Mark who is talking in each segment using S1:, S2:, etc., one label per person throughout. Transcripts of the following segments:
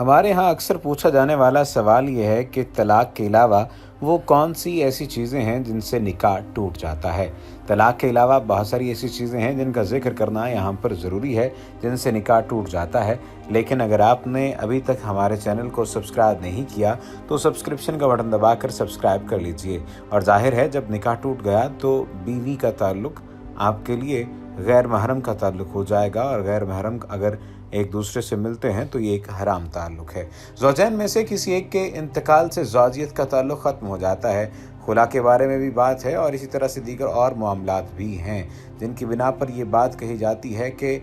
S1: हमारे यहाँ अक्सर पूछा जाने वाला सवाल ये है कि तलाक के अलावा वो कौन सी ऐसी चीज़ें हैं जिनसे निकाह टूट जाता है। तलाक के अलावा बहुत सारी ऐसी चीज़ें हैं जिनका जिक्र करना यहाँ पर ज़रूरी है, जिनसे निकाह टूट जाता है। लेकिन अगर आपने अभी तक हमारे चैनल को सब्सक्राइब नहीं किया तो सब्सक्रिप्शन का बटन दबाकर सब्सक्राइब कर लीजिए। और जाहिर है, जब निकाह टूट गया तो बीवी का ताल्लुक़ आपके लिए गैर महरम का ताल्लुक़ हो जाएगा, और गैर महरम अगर एक दूसरे से मिलते हैं तो ये एक हराम ताल्लुक़ है। ज़ौजैन में से किसी एक के इंतकाल से ज़ौजियत का ताल्लुक़ ख़त्म हो जाता है। खुला के बारे में भी बात है और इसी तरह से दीगर और मामलात भी हैं जिनकी बिना पर ये बात कही जाती है कि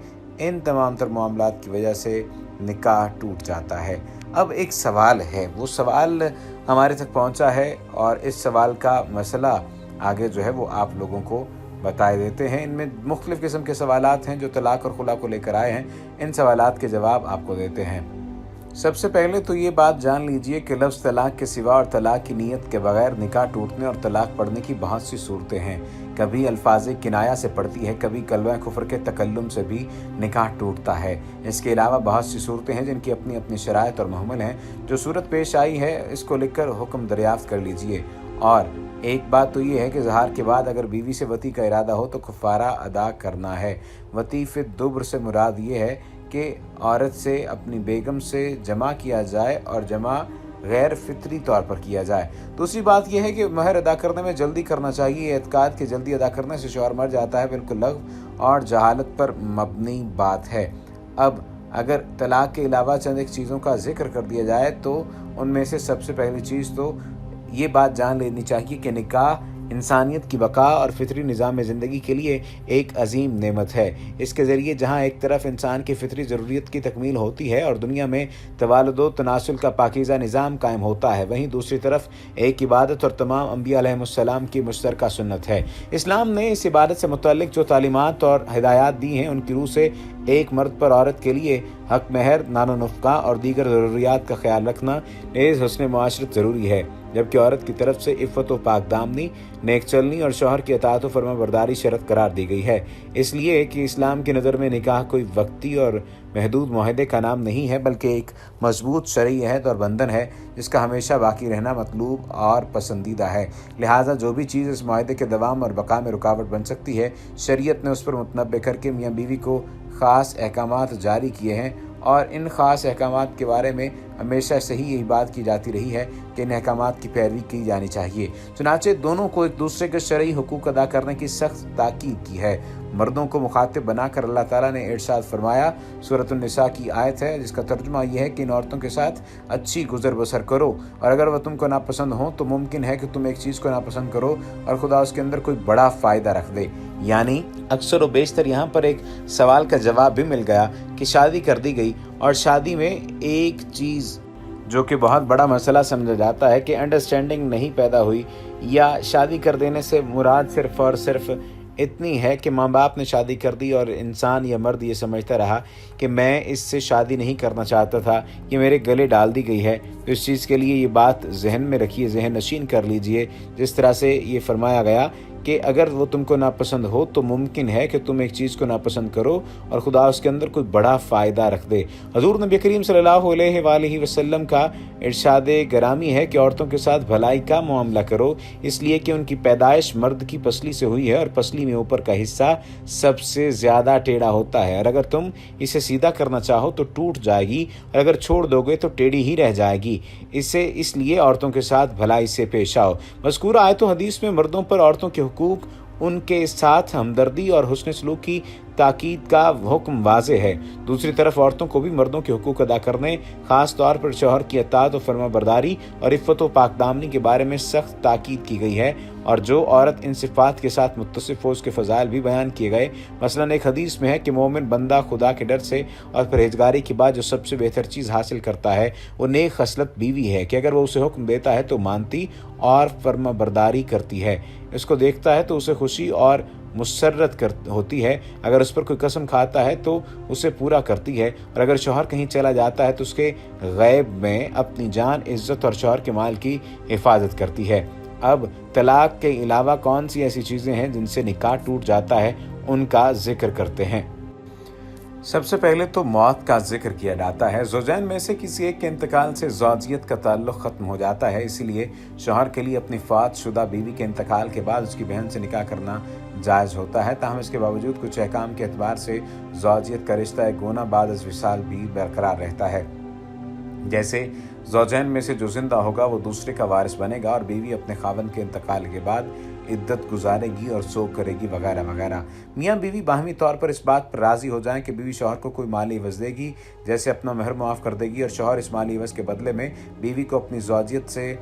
S1: इन तमाम तर मामलात की वजह से निकाह टूट जाता है। अब एक सवाल है, वो सवाल हमारे तक पहुंचा है और इस सवाल का मसला आगे जो है वो आप लोगों को बताए देते हैं। इनमें मुख्तलिफ़ किस्म के सवालात हैं जो तलाक और खुला को लेकर आए हैं। इन सवालात के जवाब आपको देते हैं। सबसे पहले तो ये बात जान लीजिए कि लफ्ज़ तलाक के सिवा और तलाक की नीयत के बगैर निकाह टूटने और तलाक पढ़ने की बहुत सी सूरतें हैं। कभी अल्फाज़ किनाया से पड़ती है, कभी कलमा कुफ्र के तकल्लुम से भी निकाह टूटता है। इसके अलावा बहुत सी सूरतें हैं जिनकी अपनी अपनी शराइत और महमल हैं। जो सूरत पेश आई है इसको लिखकर हुक्म दरियाफ्त कर लीजिए। और एक बात तो ये है कि ज़हार के बाद अगर बीवी से वती का इरादा हो तो कफ़ारा अदा करना है। वती फिर दुब्र से मुराद ये है कि औरत से अपनी बेगम से जमा किया जाए और जमा गैर फितरी तौर पर किया जाए। दूसरी बात यह है कि महर अदा करने में जल्दी करना चाहिए। एतकाद के जल्दी अदा करने से शौहर मर जाता है, बिल्कुल लग़्व और जहालत पर मबनी बात है। अब अगर तलाक के अलावा चंद एक चीज़ों का जिक्र कर दिया जाए तो उनमें से सबसे पहली चीज़ तो ये बात जान लेनी चाहिए कि निकाह इंसानियत की बका और फितरी निज़ाम ज़िंदगी के लिए एक अजीम नेमत है। इसके ज़रिए जहाँ एक तरफ इंसान की फितरी ज़रूरियत की तकमील होती है और दुनिया में तवालुद तनासुल का पाकीज़ा निज़ाम कायम होता है, वहीं दूसरी तरफ एक इबादत और तमाम अंबिया अलैहिमुस्सलाम की मुश्तरका सुन्नत है। इस्लाम ने इस इबादत से मुतल्लिक़ जो तालीमात और हिदायत दी हैं उनकी रूह से एक मर्द पर औरत के लिए हक महर, नानो नफ़्क़ा और दीगर ज़रूरियात का ख्याल रखना नेज़ हुस्न मुआशरत ज़रूरी है, जबकि औरत की तरफ से इफ़्फ़त व पाकदामनी, नेक चलनी और शौहर की अताअत व फरमाबरदारी शर्त करार दी गई है। इसलिए कि इस्लाम की नज़र में निकाह कोई वक्ती और महदूद मुआहदे का नाम नहीं है, बल्कि एक मजबूत शरई अहद और बंधन है जिसका हमेशा बाकी रहना मतलूब और पसंदीदा है। लिहाजा जो भी चीज़ इस मुआहदे के दवाम और बका में रुकावट बन सकती है, शरीयत ने उस पर मुतनब्बे करके मियाँ बीवी को ख़ास अहकामात जारी किए हैं। और इन ख़ास अहकामात के बारे में हमेशा से ही यही बात की जाती रही है कि इन अहकामात की पैरवी की जानी चाहिए। चुनांचे दोनों को एक दूसरे के शरई हुकूक अदा करने की सख्त ताकीद की है। मर्दों को मुखातिब बनाकर अल्लाह ताला ने इरशाद फरमाया, सूरत निसा की आयत है जिसका तर्जुमा यह है कि इन औरतों के साथ अच्छी गुजर बसर करो, और अगर वह तुमको नापसंद हो तो मुमकिन है कि तुम एक चीज़ को नापसंद करो और खुदा उसके अंदर कोई बड़ा फ़ायदा रख दे। यानी अक्सर व बेशतर यहाँ पर एक सवाल का जवाब भी मिल गया कि शादी कर दी गई और शादी में एक चीज़ जो कि बहुत बड़ा मसला समझा जाता है कि अंडरस्टैंडिंग नहीं पैदा हुई, या शादी कर देने से मुराद सिर्फ़ और सिर्फ इतनी है कि माँ बाप ने शादी कर दी और इंसान या मर्द ये समझता रहा कि मैं इससे शादी नहीं करना चाहता था, ये मेरे गले डाल दी गई है। तो इस चीज़ के लिए ये बात जहन में रखिए, जहन नशीन कर लीजिए। जिस तरह से ये फरमाया गया कि अगर वो तुमको नापसंद हो तो मुमकिन है कि तुम एक चीज़ को नापसंद करो और खुदा उसके अंदर कोई बड़ा फ़ायदा रख दे। हज़ूर नबी करीम सल्लल्लाहु अलैहि वसल्लम का इरशाद गरामी है कि औरतों के साथ भलाई का मामला करो, इसलिए कि उनकी पैदाइश मर्द की पसली से हुई है और पसली में ऊपर का हिस्सा सबसे ज़्यादा टेढ़ा होता है, और अगर तुम इसे सीधा करना चाहो तो टूट जाएगी, और अगर छोड़ दोगे तो टेढ़ी ही रह जाएगी। इसलिए औरतों के साथ भलाई से पेश आओ। मज़कूरा आयत व हदीस में मर्दों पर औरतों के हुकूक, उनके साथ हमदर्दी और हुस्न सलूक की ताकीद का हुक्म वाज़े है। दूसरी तरफ औरतों को भी मर्दों के हुकूक अदा करने, ख़ास तौर पर शौहर की अताअत व फरमाबरदारी और इफ़्फ़त व पाकदामनी के बारे में सख्त ताकीद की गई है, और जो औरत इन सिफ़ात के साथ मुत्तसिफ़ हो उसके फ़ज़ाइल भी बयान किए गए। मसलन एक हदीस में है कि मोमिन बंदा खुदा के डर से और परहेज़गारी के बाद जो सबसे बेहतर चीज़ हासिल करता है वो नेक खसलत बीवी है कि अगर वो उसे हुक्म देता है तो मानती और फरमाबरदारी करती है, इसको देखता है तो उसे खुशी और मुसर्रत होती है, अगर उस पर कोई कसम खाता है तो उसे पूरा करती है, और अगर शौहर कहीं चला जाता है तो उसके गैब में अपनी जान, इज़्ज़त और शौहर के माल की हिफाजत करती है। अब तलाक के अलावा कौन सी ऐसी चीज़ें हैं जिनसे निकाह टूट जाता है, उनका जिक्र करते हैं। सबसे पहले तो मौत का जिक्र किया जाता है। ज़ौजैन में से किसी एक के इंतकाल से ज़ौजियत का ताल्लुक़ ख़त्म हो जाता है, इसीलिए शौहर के लिए अपनी फ़ौत शुदा बीवी के इंतकाल के बाद उसकी बहन से निकाह करना जायज़ होता है। ताहम इसके बावजूद कुछ अहकाम के एतबार से ज़ौजियत का रिश्ता एक गुना बाद अज़ विसाल भी बरकरार रहता है। जैसे ज़ौजैन में से जो जिंदा होगा वो दूसरे का वारिस बनेगा और बीवी अपने खावंद के इंतकाल के बाद इद्दत गुजारेगी और सोग करेगी वगैरह वगैरह। मियाँ बीवी बाहमी तौर पर इस बात पर राज़ी हो जाएं कि बीवी शौहर को कोई माली इवज़ देगी, जैसे अपना महर मुआफ़ कर देगी, और शौहर इस माली इवज़ के बदले में बीवी को अपनी ज़ौजियत से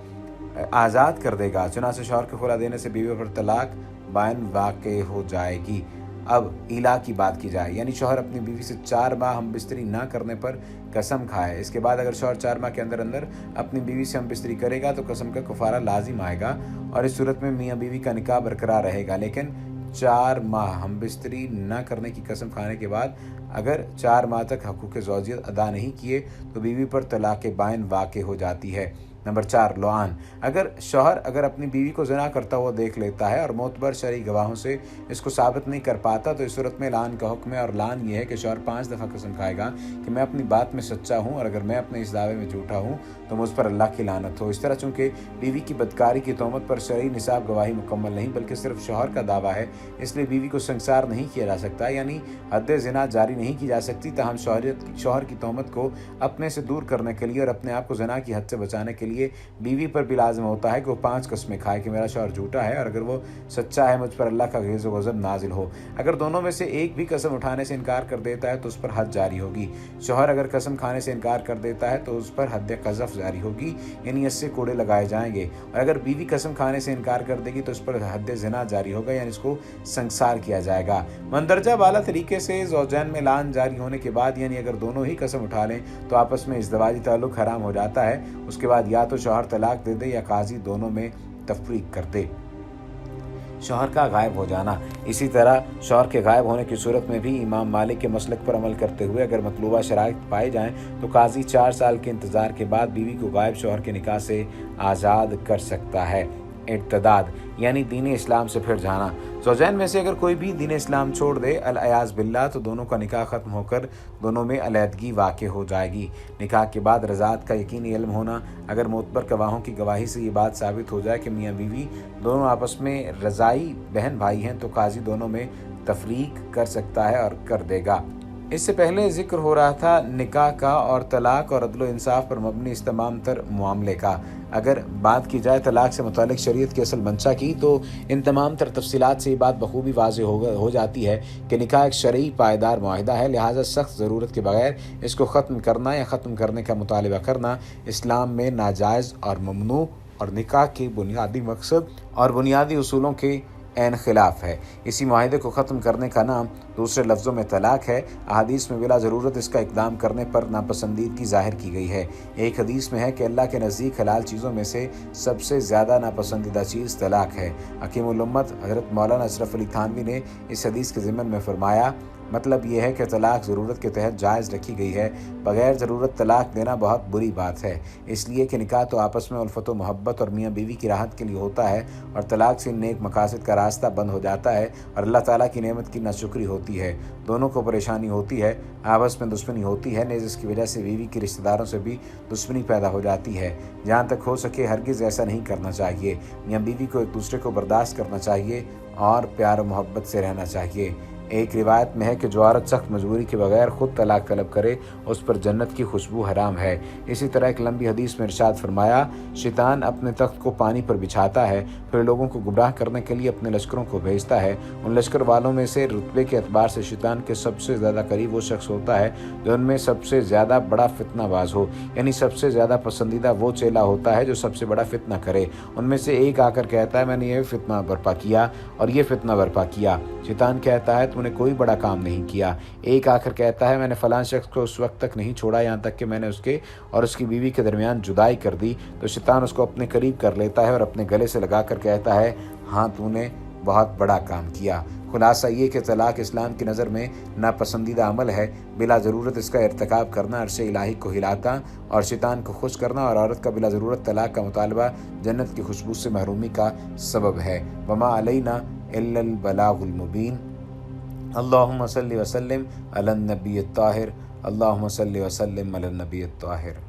S1: आज़ाद कर देगा। चुनांचे शौहर के खुला देने से बीवी पर तलाक बाइन वाक़ हो जाएगी। अब इला की बात की जाए, यानी शौहर अपनी बीवी से 4 माह हम बिस्तरी ना करने पर कसम खाए। इसके बाद अगर शौहर 4 माह के अंदर अंदर अपनी बीवी से हम बिस्तरी करेगा तो कसम का कफ़ारा लाजिम आएगा और इस सूरत में मियाँ बीवी का निकाह बरकरार रहेगा। लेकिन 4 माह हम बिस्तरी ना करने की कसम खाने के बाद अगर 4 माह तक हकूक़ ज़ौजियत अदा नहीं किए तो बीवी पर तलाक़ बाइन वाक़ हो जाती है। Number 4, Luann. अगर शौहर अपनी बीवी को ज़िना करता हुआ देख लेता है और मोतबर शरई गवाहों से इसको साबित नहीं कर पाता तो इस सूरत में लान का हुक्म है, और लान ये है कि शौहर 5 दफ़ा कसम खाएगा कि मैं अपनी बात में सच्चा हूँ और अगर मैं अपने इस दावे में झूठा हूँ तो मुझ पर अल्लाह की लानत हो। इस तरह चूँकि बीवी की बदकारी की तोहमत पर शरई निसाब गवाही मुकम्मल नहीं बल्कि सिर्फ शौहर का दावा है, इसलिए बीवी को संसार नहीं किया जा सकता, यानी हद ज़िना जारी नहीं की जा सकती। ताहम शौहर की तोहमत को अपने से दूर करने के लिए और अपने आप को ज़िना की हद से बचाने के लिए बीवी पर भी लाजिम होता है कि वो 5 कस्में खाए कि मेरा शौहर झूठा है और अगर वो सच्चा है मुझ पर अल्लाह का ग़ज़ब व गज़ब नाजिल हो। अगर दोनों में से एक भी कसम उठाने से इनकार कर देता है तो उस पर हद जारी होगी। शौहर अगर कसम खाने से इनकार कर देता है तो उस पर हद क़ज़फ़ जारी होगी, यानी 80 कोड़े लगाए जाएंगे, और अगर बीवी कसम खाने से इनकार कर देगी तो उस पर हद ज़िना जारी होगा, यानी इसको संसार किया जाएगा। मंदरजा वाला तरीके से ज़ौजैन में लान जारी होने के बाद, यानी अगर दोनों ही कसम उठा लें तो आपस में इज़्दिवाजी ताल्लुक़ हराम हो जाता है। उसके बाद या तो शौहर तलाक दे दे या काजी दोनों में तफरीक कर दे। शौहर का गायब हो जाना। इसी तरह शौहर के गायब होने की सूरत में भी इमाम मालिक के मसलक पर अमल करते हुए अगर मतलूबा शराइत पाए जाएं तो काजी 4 साल के इंतज़ार के बाद बीवी को गायब शौहर के निकाह से आज़ाद कर सकता है। इर्तदाद यानी दीन इस्लाम से फिर जाना। ज़ौजैन में से अगर कोई भी दीन इस्लाम छोड़ दे अल-अयाज़ बिल्लाह तो दोनों का निकाह ख़त्म होकर दोनों में अलहदगी वाक़ हो जाएगी। निकाह के बाद रज़ात का यकीनी इल्म होना। अगर मोतबर गवाहों की गवाही से ये बात साबित हो जाए कि मियाँ बीवी दोनों आपस में रज़ाई बहन भाई हैं तो काजी दोनों में तफरीक कर सकता है और कर देगा। इससे पहले जिक्र हो रहा था निकाह का और तलाक और अदल इंसाफ पर मबनी इस तमाम तर मामले का। अगर बात की जाए तलाक से मुतालिक शरीयत की असल मंशा की तो इन तमाम तर तफसीलात से ये बात बखूबी वाज़ेह हो जाती है कि निकाह एक शरई पायदार मुआहिदा है, लिहाजा सख्त ज़रूरत के बगैर इसको ख़त्म करना या ख़त्म करने का मुतालबा करना इस्लाम में नाजायज़ और ममनू और निकाह के बुनियादी मकसद और बुनियादी उसूलों के ऐन खिलाफ है। इसी मुआहिदे को ख़त्म करने का नाम दूसरे लफ्ज़ों में तलाक है। अहादीस में बिला ज़रूरत इसका इक़दाम करने पर नापसंदीदगी ज़ाहिर की गई है। एक हदीस में है कि अल्लाह के नज़दीक हलाल चीज़ों में से सबसे ज़्यादा नापसंदीदा चीज़ तलाक है। हकीमुल उम्मत हज़रत मौलाना अशरफ अली थानवी ने इस हदीस के ज़िमन में फरमाया, मतलब यह है कि तलाक ज़रूरत के तहत जायज़ रखी गई है, बग़ैर ज़रूरत तलाक देना बहुत बुरी बात है, इसलिए कि निकाह तो आपस में उल्फ़त व मोहब्बत और मियाँ बीवी की राहत के लिए होता है और तलाक से नेक मकासद का रास्ता बंद हो जाता है और अल्लाह ताला की नेमत की नाशुक्री होती है। दोनों को परेशानी होती है, आपस में दुश्मनी होती है, नेज़ इसकी वजह से बीवी के रिश्तेदारों से भी दुश्मनी पैदा हो जाती है। जहाँ तक हो सके हरगिज़ ऐसा नहीं करना चाहिए। मियाँ बीवी को एक दूसरे को बर्दाश्त करना चाहिए और प्यार और मोहब्बत से रहना चाहिए। एक रिवायत में है कि जो औरत सख्त मजबूरी के बगैर ख़ुद तलाक तलब करे उस पर जन्नत की खुशबू हराम है। इसी तरह एक लंबी हदीस में इरशाद फरमाया, शैतान अपने तख्त को पानी पर बिछाता है, फिर लोगों को गुमराह करने के लिए अपने लश्करों को भेजता है। उन लश्कर वालों में से रुतबे के एतबार से शैतान के सबसे ज़्यादा करीब वो शख्स होता है जो उनमें सबसे ज़्यादा बड़ा फितनाबाज हो, यानी सबसे ज़्यादा पसंदीदा वो चेला होता है जो सबसे बड़ा फितना करे। उनमें से एक आकर कहता है, मैंने ये फितना बर्पा किया और ये फितना बर्पा किया। शैतान कहता है, तूने कोई बड़ा काम नहीं किया। एक आकर कहता है, मैंने फ़लाँ शख्स को उस वक्त तक नहीं छोड़ा यहाँ तक कि मैंने उसके और उसकी बीवी के दरमियान जुदाई कर दी। तो शैतान उसको अपने करीब कर लेता है और अपने गले से लगा कर कहता है, हाँ तूने बहुत बड़ा काम किया। खुलासा ये कि तलाक इस्लाम की नज़र में नापसंदीदा अमल है। बिला ज़रूरत इसका इर्तिकाब करना अर्शे इलाही को हिलाता और शैतान को खुश करना, और औरत का बिला ज़रूरत तलाक का मुतालबा जन्नत की खुशबू से महरूमी का सबब है। वमा अलैना इल्लल बलागुल मुबीन। اللہم صلی وسلم علی النبی الطاہر، اللہم صلی وسلم علی النبی الطاہر۔